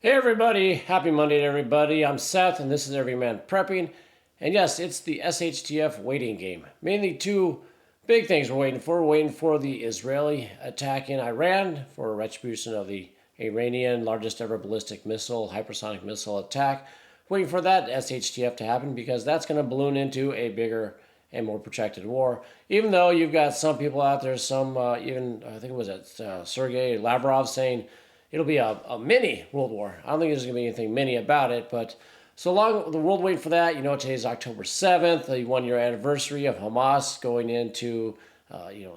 Hey everybody, happy Monday to everybody. I'm Seth and this is Everyman Prepping. And yes, it's the Shtf waiting game. Mainly two big things we're waiting for. We're waiting for the Israeli attack in Iran for retribution of the Iranian largest ever ballistic missile, hypersonic missile attack. Waiting for that Shtf to happen because that's going to balloon into a bigger and more protracted war. Even though you've got some people out there, some even, I think it was Sergei Lavrov saying, it'll be a mini World War. I don't think there's going to be anything mini about it, but so long the world waiting for that. You know, today's October 7th, the 1-year anniversary of Hamas going into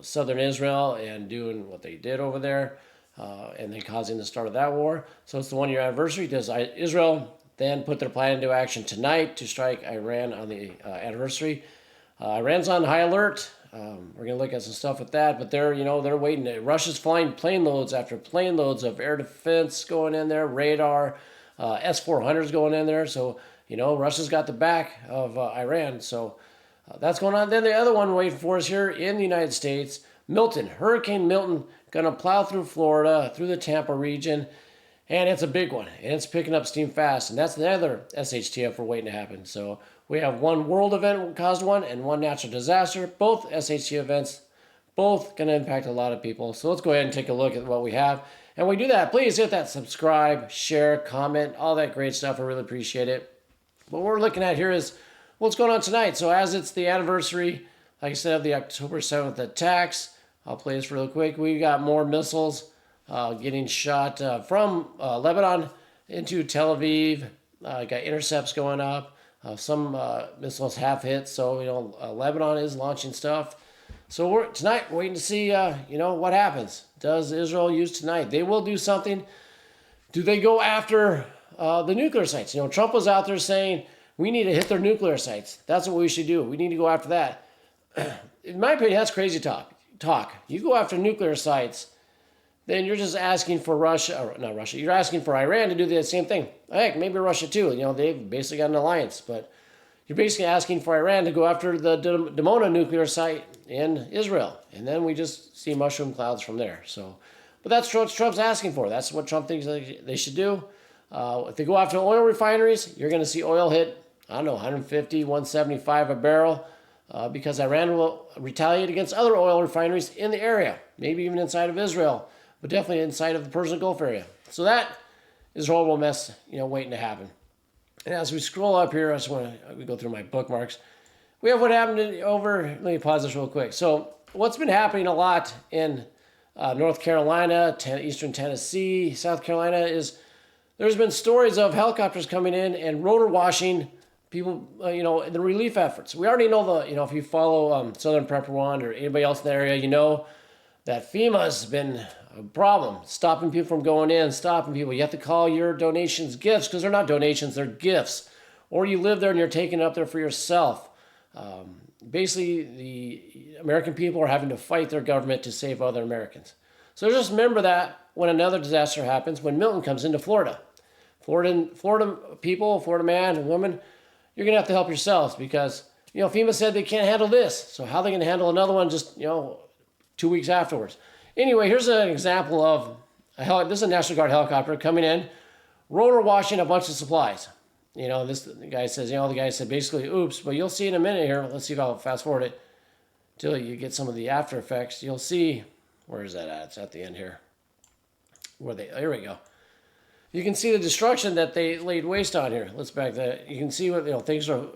southern Israel and doing what they did over there, and then causing the start of that war. So it's the 1-year anniversary. Does Israel then put their plan into action tonight to strike Iran on the anniversary? Iran's on high alert. We're going to look at some stuff with that, but they're waiting. Russia's flying plane loads after plane loads of air defense going in there, radar, S-400s going in there. So, Russia's got the back of Iran. So that's going on. Then the other one waiting for us here in the United States, Milton, Hurricane Milton, going to plow through Florida, through the Tampa region. And it's a big one, and it's picking up steam fast. And that's the other SHTF we're waiting to happen. So we have one world event caused one and one natural disaster. Both SHTF events, both going to impact a lot of people. So let's go ahead and take a look at what we have. And when we do that, please hit that subscribe, share, comment, all that great stuff. I really appreciate it. What we're looking at here is what's going on tonight. So as it's the anniversary, like I said, of the October 7th attacks, I'll play this real quick. We got more missiles getting shot from Lebanon into Tel Aviv. Got intercepts going up. Some missiles half hit, so Lebanon is launching stuff. So we're waiting to see what happens. Does Israel use tonight? They will do something. Do they go after the nuclear sites? Trump was out there saying we need to hit their nuclear sites. That's what we should do. We need to go after that. In my opinion, that's crazy talk. You go after nuclear sites, then you're just asking for you're asking for Iran to do the same thing. Heck, maybe Russia too. They've basically got an alliance, but you're basically asking for Iran to go after the Dimona nuclear site in Israel. And then we just see mushroom clouds from there. But that's what Trump's asking for. That's what Trump thinks they should do. If they go after oil refineries, you're going to see oil hit, 150, 175 a barrel, because Iran will retaliate against other oil refineries in the area, maybe even inside of Israel, but definitely inside of the Persian Gulf area. So that is a horrible mess, waiting to happen. And as we scroll up here, I just want to go through my bookmarks. We have what happened let me pause this real quick. So what's been happening a lot in North Carolina, Eastern Tennessee, South Carolina is there's been stories of helicopters coming in and rotor washing people, in the relief efforts. We already know if you follow Southern Prepper One or anybody else in the area, that FEMA's been a problem, stopping people from going in, stopping people. You have to call your donations gifts because they're not donations, they're gifts. Or you live there and you're taking it up there for yourself. Basically, the American people are having to fight their government to save other Americans. So just remember that when another disaster happens, when Milton comes into Florida. Florida people, Florida man and woman, you're going to have to help yourselves because, FEMA said they can't handle this. So how are they going to handle another one just, 2 weeks afterwards? Anyway, here's an example of this is a National Guard helicopter coming in, rotor washing a bunch of supplies. The guy said basically, oops, but you'll see in a minute here. Let's see if I'll fast forward it till you get some of the after effects. You'll see, where is that at? It's at the end here. Here we go. You can see the destruction that they laid waste on here. Let's back that. You can see what, things are,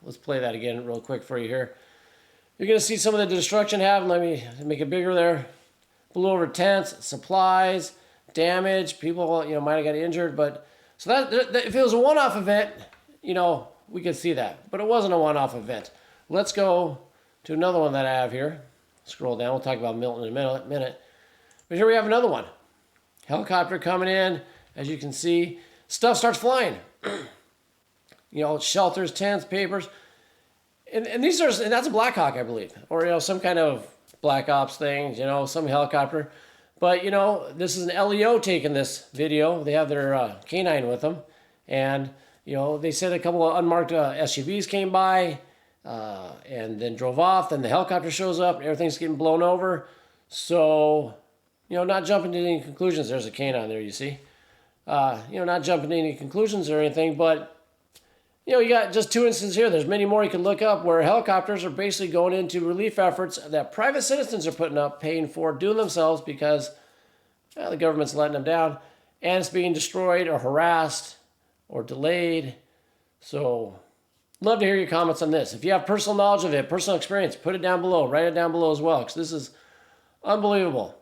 let's play that again real quick for you here. You're going to see some of the destruction happen. Let me make it bigger there. Blew over tents, supplies, damage. People, might have got injured. But so that if it was a one-off event, we could see that. But it wasn't a one-off event. Let's go to another one that I have here. Scroll down. We'll talk about Milton in a minute. But here we have another one. Helicopter coming in. As you can see, stuff starts flying. Shelters, tents, papers. And that's a Black Hawk, I believe, or some kind of Black Ops thing, some helicopter. But this is an LEO taking this video. They have their canine with them, and they said a couple of unmarked SUVs came by, and then drove off. Then the helicopter shows up, and everything's getting blown over. So not jumping to any conclusions. There's a canine there, you see. Not jumping to any conclusions or anything, but you got just 2 instances here. There's many more you can look up where helicopters are basically going into relief efforts that private citizens are putting up, paying for, doing themselves because the government's letting them down, and it's being destroyed or harassed or delayed. So, love to hear your comments on this. If you have personal knowledge of it, personal experience, put it down below. Write it down below as well, because this is unbelievable.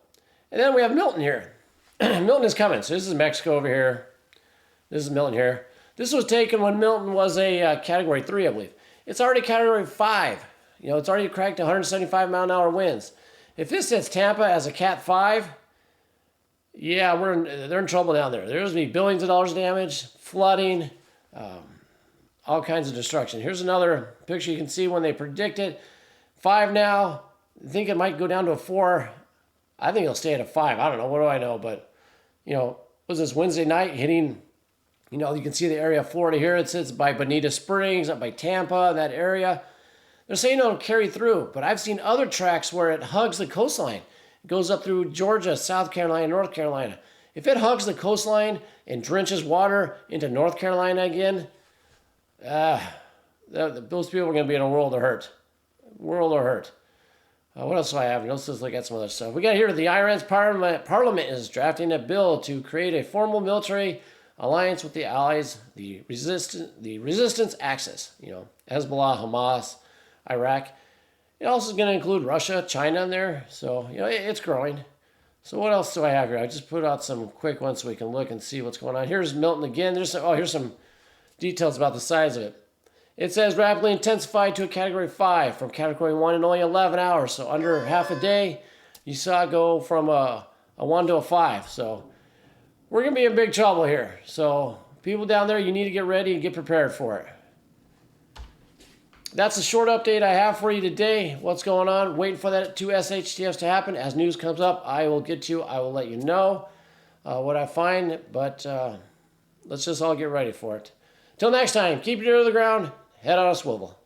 And then we have Milton here. Milton is coming. So this is Mexico over here. This is Milton here. This was taken when Milton was a Category 3, I believe. It's already Category 5. It's already cracked 175 mile an hour winds. If this hits Tampa as a Cat 5, yeah, they're in trouble down there. There's going to be billions of dollars of damage, flooding, all kinds of destruction. Here's another picture you can see when they predict it. 5 now. I think it might go down to a 4. I think it'll stay at a 5. I don't know. What do I know? But, was this Wednesday night hitting, you can see the area of Florida here. It sits by Bonita Springs, up by Tampa, that area. They're saying it'll carry through, but I've seen other tracks where it hugs the coastline. It goes up through Georgia, South Carolina, North Carolina. If it hugs the coastline and drenches water into North Carolina again, those people are going to be in a world of hurt. What else do I have? Let's just look at some other stuff. We got here the Iran's parliament is drafting a bill to create a formal military alliance with the allies, the resistance axis, Hezbollah, Hamas, Iraq. It also is going to include Russia, China in there. So, it's growing. So what else do I have here? I just put out some quick ones so we can look and see what's going on. Here's Milton again. Here's some details about the size of it. It says rapidly intensified to a Category 5 from Category 1 in only 11 hours. So under half a day, you saw it go from a 1 to a 5. So we're going to be in big trouble here. So people down there, you need to get ready and get prepared for it. That's a short update I have for you today. What's going on? Waiting for that 2 SHTFs to happen. As news comes up, I will get to you. I will let you know what I find. But let's just all get ready for it. Till next time, keep your ear to the ground. Head on a swivel.